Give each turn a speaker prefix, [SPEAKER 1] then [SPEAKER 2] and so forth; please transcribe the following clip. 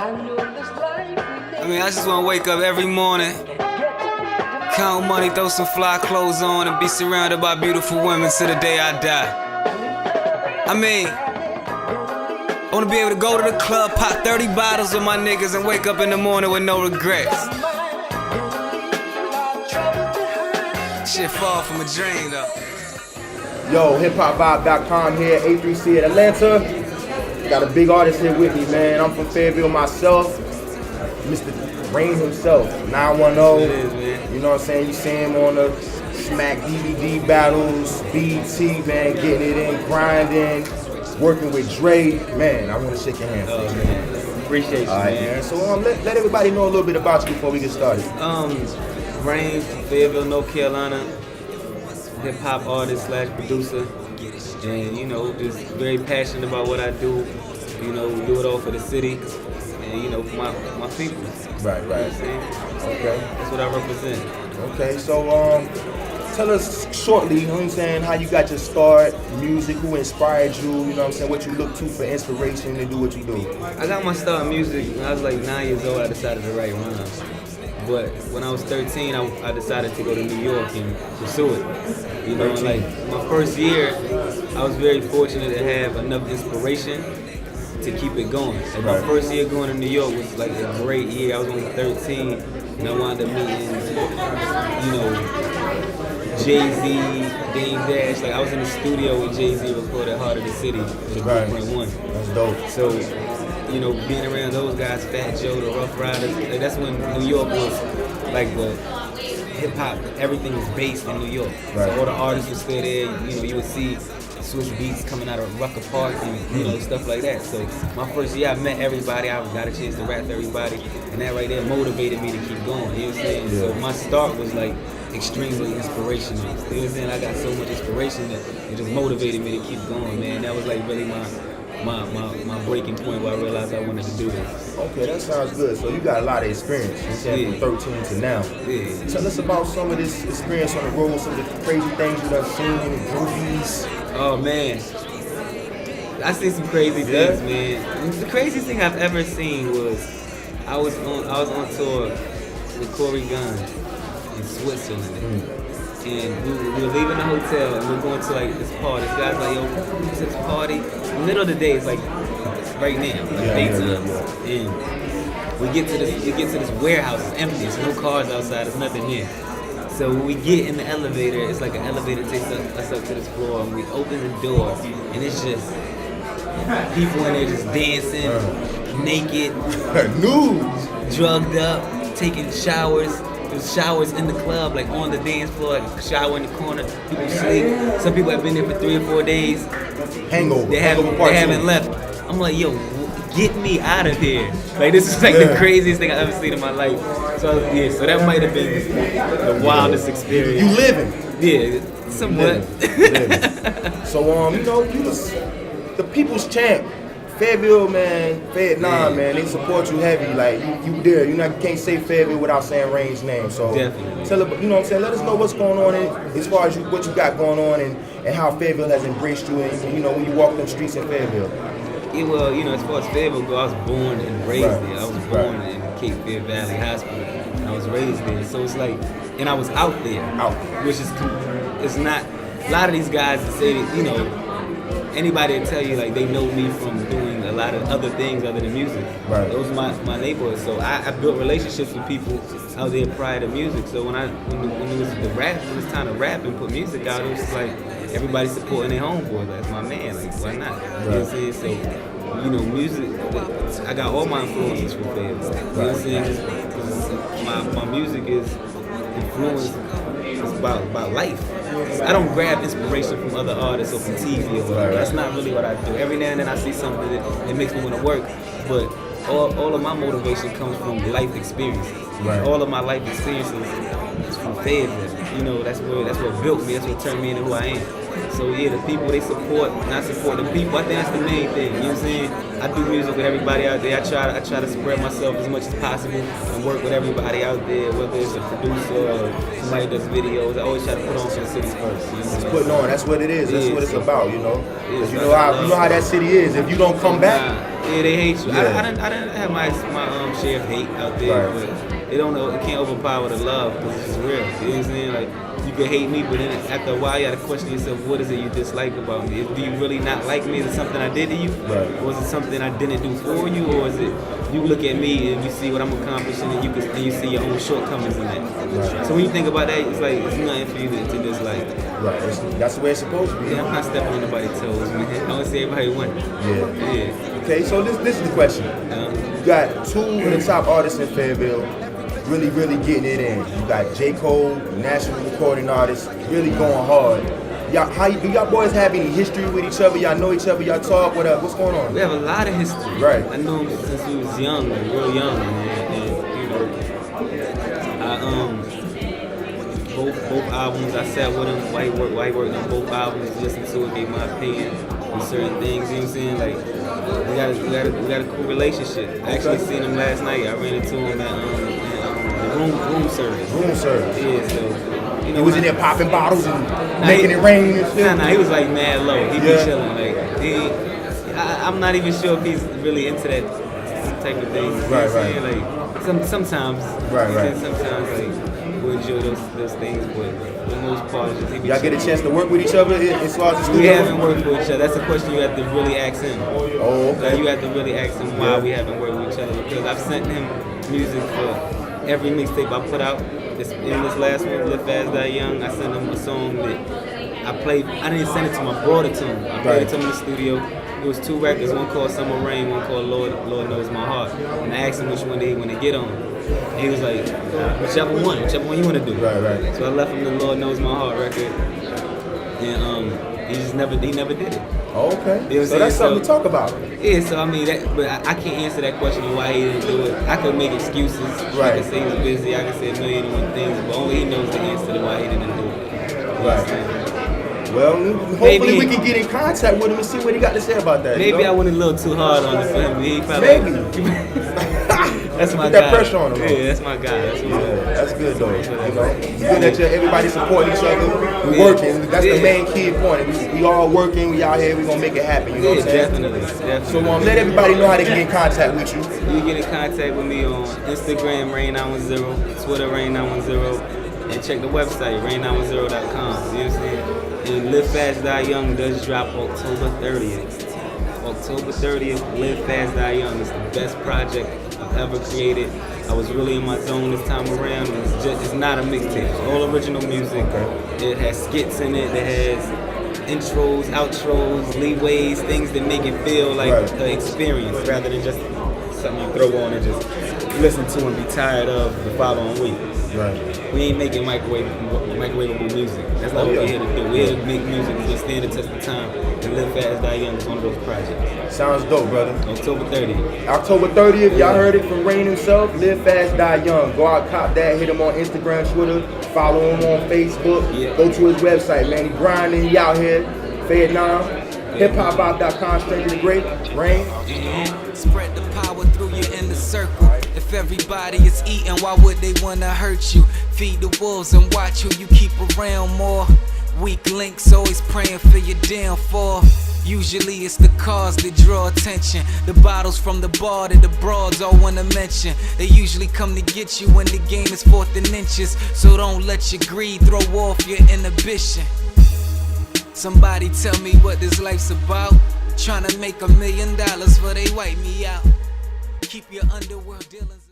[SPEAKER 1] I mean, I just wanna wake up every morning, count money, throw some fly clothes on, and be surrounded by beautiful women till the day I die. I mean, I wanna be able to go to the club, pop 30 bottles with my niggas, and wake up in the morning with no regrets. Shit fall from a dream though.
[SPEAKER 2] Yo, HipHopVibe.com here, A3C at Atlanta. Got a big artist here with me, man. I'm from Fayetteville myself. Mr. Rain himself, 910.
[SPEAKER 1] It is, man.
[SPEAKER 2] You know what I'm saying? You see him on the Smack DVD battles, BT, man, getting it in, grinding, working with Dre. Man, I want to shake your hand.
[SPEAKER 1] Oh, man. Appreciate you,
[SPEAKER 2] All right, man. So let everybody know a little bit about you before we get started.
[SPEAKER 1] Rain from Fayetteville, North Carolina, hip-hop artist / producer, and you know, just very passionate about what I do. You know, do it all for the city, and you know, for my people.
[SPEAKER 2] Right.
[SPEAKER 1] You know what I'm saying?
[SPEAKER 2] Okay.
[SPEAKER 1] That's what I represent.
[SPEAKER 2] Okay, so tell us shortly, you know what I'm saying, how you got your start, music, who inspired you, you know what I'm saying, what you look to for inspiration to do what you do.
[SPEAKER 1] I got my start in music when I was like 9 years old. I decided to write rhymes. But when I was 13, I decided to go to New York and pursue it. You know, like my first year, I was very fortunate to have enough inspiration to keep it going. Like my first year going to New York was like a great year. I was only 13, and I wound up meeting, you know, Jay-Z, Dame Dash. Like I was in the studio with Jay-Z recorded Heart of the City with Blueprint 1.
[SPEAKER 2] That's dope.
[SPEAKER 1] So, you know, being around those guys, Fat Joe, the Rough Riders, like that's when New York was like the hip hop, everything was based in New York. So all the artists would stay there, you know, you would see Swiss Beats coming out of Rucker Park and, you know, stuff like that. So my first year I met everybody, I got a chance to rap to everybody, and that right there motivated me to keep going, you know what I'm saying? So my start was like extremely inspirational. You know what I'm saying? I got so much inspiration that it just motivated me to keep going, man. That was like really my breaking point where I realized I wanted to do this.
[SPEAKER 2] Okay, that sounds good. So you got a lot of experience, you said from 13 to now.
[SPEAKER 1] Yeah.
[SPEAKER 2] Tell us about some of this experience on the road, some of the crazy things you done seen in the movies.
[SPEAKER 1] Oh man, I seen some crazy things, man. The craziest thing I've ever seen was I was on tour with Corey Guns in Switzerland. And we were leaving the hotel and we were going to like this party. This guy's like, yo, what's this party? In the middle of the day, it's like right now, like daytime. And we get to this warehouse, it's empty, there's no cars outside, there's nothing here. So when we get in the elevator, it's like an elevator takes us up to this floor, and we open the door, and it's just people in there just dancing, naked,
[SPEAKER 2] nudes,
[SPEAKER 1] drugged up, taking showers. There's showers in the club, like on the dance floor, like a shower in the corner. People sleep. Some people have been there for 3 or 4 days.
[SPEAKER 2] Hangover.
[SPEAKER 1] They haven't left. I'm like, yo, get me out of here. Like this is like the craziest thing I've ever seen in my life. So yeah, so that might have been the wildest experience.
[SPEAKER 2] You living?
[SPEAKER 1] Yeah, somewhat.
[SPEAKER 2] Living. So you know, you was the people's champ. Fayetteville, man, Vietnam, man, they support you heavy. Like you there, you can't say Fayetteville without saying Rain's name. So
[SPEAKER 1] definitely,
[SPEAKER 2] tell you know what I'm saying. Let us know what's going on as far as what you got going on and how Fayetteville has embraced you. And you know when you walk them streets in Fayetteville.
[SPEAKER 1] Yeah, well, you know, as far as Fayetteville goes, I was born and raised there. I was born in Cape Fear Valley Hospital, and I was raised there. So it's like, and I was out there, which is it's not. A lot of these guys that say that, you know. Anybody will tell you like they know me from doing a lot of other things other than music. Those are my neighborhoods. So I built relationships with people out there prior to music. So when it was the rap, when it was time to rap and put music out, it was just like everybody supporting their homeboy. Like, that's my man. Like, why not? You know what I'm saying? So, you know, music. I got all my influences from Fayetteville. You know what I'm saying? My music is influenced. It's about life. I don't grab inspiration from other artists or from TV or whatever. That's not really what I do. Every now and then I see something that makes me want to work, but all of my motivation comes from life experiences. All of my life experiences is from Fayetteville. You know, that's what built me. That's what turned me into who I am. So yeah, the people they support, not support the people. I think that's the main thing. You know what I'm saying? I do music with everybody out there. I try to spread myself as much as possible and work with everybody out there, whether it's a producer or somebody does videos. I always try to put on for the city first. You know
[SPEAKER 2] It's putting on. That's what it is. That's what it's about. You know.
[SPEAKER 1] Yeah,
[SPEAKER 2] 'Cause you know how that city is. If you don't come back,
[SPEAKER 1] yeah, they hate you.
[SPEAKER 2] Yeah.
[SPEAKER 1] I didn't have my share of hate out there, but it can't overpower the love because it's just real. You know what I'm saying? Like, you can hate me, but then after a while, you gotta question yourself, what is it you dislike about me? Do you really not like me? Is it something I did to you?
[SPEAKER 2] Right.
[SPEAKER 1] Or is it something I didn't do for you? Or is it you look at me and you see what I'm accomplishing and you see your own shortcomings in that?
[SPEAKER 2] Right.
[SPEAKER 1] So when you think about that, it's like, it's nothing for you to dislike.
[SPEAKER 2] right? That's the way it's supposed to be.
[SPEAKER 1] Yeah, I'm not stepping on nobody's toes, man. I want to see everybody win.
[SPEAKER 2] Yeah.
[SPEAKER 1] Yeah.
[SPEAKER 2] Okay, so this is the question. You got two of the top artists in Fayetteville really getting it in. You got J. Cole, national recording artist, really going hard. Do y'all boys have any history with each other? Y'all know each other? Y'all talk? What's going on?
[SPEAKER 1] We have a lot of history.
[SPEAKER 2] Right.
[SPEAKER 1] I knew him since we was young, like real young, and you know, both albums. I sat with him, white worked on both albums, listened to it, gave my opinion on certain things. You know what I'm saying? Like we got a cool relationship. I actually seen him last night. I ran into him at the room service.
[SPEAKER 2] Room service.
[SPEAKER 1] Yeah, so you know,
[SPEAKER 2] He was in there popping bottles and making it rain and shit.
[SPEAKER 1] Nah, he was like mad low. He be chilling. Like I'm not even sure if he's really into that type of thing. You know what I'm saying? Like sometimes.
[SPEAKER 2] Right.
[SPEAKER 1] Sometimes like we enjoy those things, but for the most part, just he be
[SPEAKER 2] Y'all get a chance to work with each other as far as the
[SPEAKER 1] We
[SPEAKER 2] studio?
[SPEAKER 1] haven't worked with each other. That's a question you have to really ask him.
[SPEAKER 2] Oh, okay.
[SPEAKER 1] Like, you have to really ask him why we haven't worked with each other, because I've sent him music for every mixtape I put out. In this last one, Live Fast, Die Young, I sent him a song that I played. I didn't send it to him, I brought it to him. I played it to him in the studio. It was 2 records, one called Summer Rain, one called Lord Knows My Heart. And I asked him which one did he want to get on. And he was like, whichever one you want to do.
[SPEAKER 2] Right.
[SPEAKER 1] So I left him the Lord Knows My Heart record. And he never did it.
[SPEAKER 2] Oh, okay.
[SPEAKER 1] You know
[SPEAKER 2] So that's something to talk about.
[SPEAKER 1] Yeah, so I mean, but I can't answer that question of why he didn't do it. I could make excuses.
[SPEAKER 2] Right.
[SPEAKER 1] I could say he was busy. I could say a million and one things, but only he knows the answer to why he didn't do it.
[SPEAKER 2] Right. Well, hopefully we can get in contact with him and see what he got to say about that.
[SPEAKER 1] Maybe I went a little too hard on it for him. He probably, that's my
[SPEAKER 2] Put
[SPEAKER 1] guy.
[SPEAKER 2] that pressure on him.
[SPEAKER 1] Yeah, that's my guy.
[SPEAKER 2] That's good though. You know, it's good that everybody supporting each other. We working. That's the main key point. We all working. We out here. We gonna make it happen. You know what I'm saying?
[SPEAKER 1] Definitely.
[SPEAKER 2] So let everybody know how they can get in contact with you.
[SPEAKER 1] You get in contact with me on Instagram, Rain910, Twitter, Rain910, and check the website, rain910.com. You know what I'm saying? And Live Fast, Die Young does drop October 30th. October 30th, Live Fast, Die Young is the best project I've ever created. I was really in my zone this time around. It's not a mixtape. It's all original music. It has skits in it. It has intros, outros, leeways, things that make it feel like an experience rather than just something you throw on and just listen to and be tired of the following week.
[SPEAKER 2] Right.
[SPEAKER 1] We ain't making microwavable music. That's not what we're here to do. We're here to make music and stand the test of time. And Live Fast, Die Young is one of those projects.
[SPEAKER 2] Sounds dope, brother.
[SPEAKER 1] October 30th.
[SPEAKER 2] October 30th, y'all heard it from Rain himself. Live Fast, Die Young. Go out, cop that. Hit him on Instagram, Twitter. Follow him on Facebook.
[SPEAKER 1] Yeah.
[SPEAKER 2] Go to his website, man. He grinding. He out here. Vietnam. HipHopVibe.com. Straight to the great. Rain.
[SPEAKER 3] Spread the power through your inner circle. If everybody is eating, why would they wanna hurt you? Feed the wolves and watch who you keep around more. Weak links always praying for your downfall. Usually it's the cars that draw attention. The bottles from the bar that the broads all wanna mention. They usually come to get you when the game is 4th and inches. So don't let your greed throw off your inhibition. Somebody tell me what this life's about. Tryna make $1 million before they wipe me out. Keep your underworld dealings.